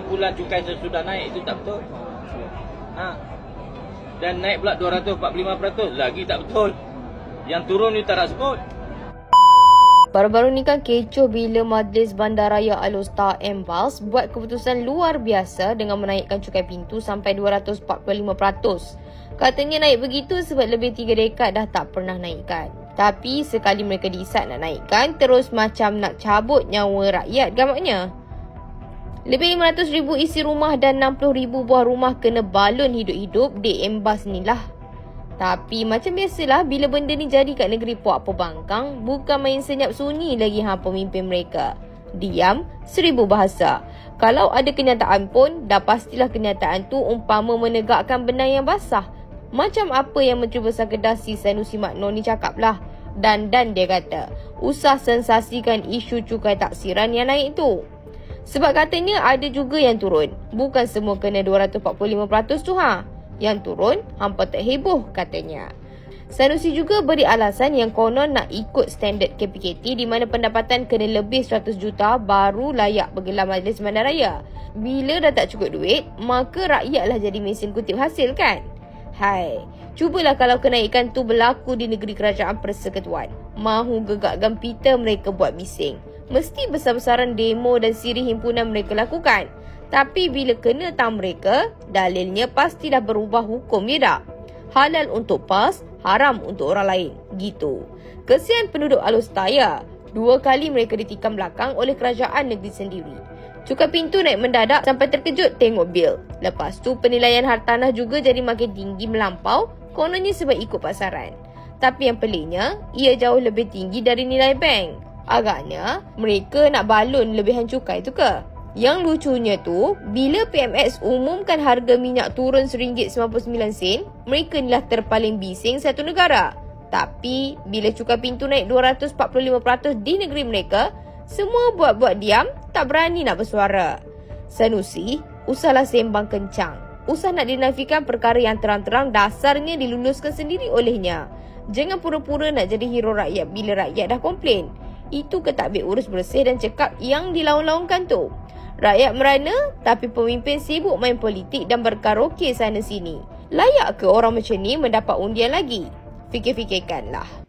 kumpulan cukai sesudah naik itu tak betul. Dan naik pula 245%, lagi tak betul. Yang turun ni tak nak sebut. Baru-baru ni kan kecoh bila Majlis Bandaraya Alor-Star MBALS buat keputusan luar biasa dengan menaikkan cukai pintu sampai 245%. Katanya naik begitu sebab lebih 3 dekad dah tak pernah naikkan. Tapi sekali mereka decide nak naikkan, terus macam nak cabut nyawa rakyat gamaknya. Lebih 500,000 isi rumah dan 60,000 buah rumah kena balon hidup-hidup di MBALS ni lah. Tapi macam biasalah bila benda ni jadi kat negeri Puak Pembangkang, bukan main senyap sunyi lagi pemimpin mereka. Diam 1000 bahasa. Kalau ada kenyataan pun, dah pastilah kenyataan tu umpama menegakkan benang yang basah. Macam apa yang Menteri Besar Kedah Sanusi Makno ni cakap lah. Dan dia kata, usah sensasikan isu cukai taksiran yang naik tu. Sebab katanya ada juga yang turun. Bukan semua kena 245% tu Yang turun, hampa tak heboh katanya. Sanusi juga beri alasan yang konon nak ikut standard KPKT di mana pendapatan kena lebih 100 juta baru layak bergelar Majlis Bandaraya. Bila dah tak cukup duit, maka rakyatlah jadi mesin kutip hasil kan? Hai, cubalah kalau kenaikan tu berlaku di negeri kerajaan persekutuan. Mahu gegak gempita mereka buat bising. Mesti besar-besaran demo dan siri himpunan mereka lakukan. Tapi bila kena tang mereka, dalilnya pastilah berubah hukum, ya tak? Halal untuk PAS, haram untuk orang lain. Gitu. Kesian penduduk Alor-Star ya. 2 kali mereka ditikam belakang oleh kerajaan negeri sendiri. Cukai pintu naik mendadak sampai terkejut tengok bil. Lepas tu penilaian hartanah juga jadi makin tinggi melampau, kononnya sebab ikut pasaran. Tapi yang peliknya, ia jauh lebih tinggi dari nilai bank. Agaknya, mereka nak balon lebihan cukai tu ke? Yang lucunya tu, bila PMX umumkan harga minyak turun RM1.99, mereka inilah terpaling bising satu negara. Tapi, bila cukai pintu naik 245% di negeri mereka, semua buat-buat diam, tak berani nak bersuara. Sanusi, usahlah sembang kencang. Usah nak dinafikan perkara yang terang-terang dasarnya diluluskan sendiri olehnya. Jangan pura-pura nak jadi hero rakyat bila rakyat dah komplain. Itu ketadbir urus bersih dan cekap yang dilaung-laungkan tu. Rakyat merana, tapi pemimpin sibuk main politik dan berkaraoke sana sini. Layak ke orang macam ni mendapat undian lagi? Fikir-fikirkanlah.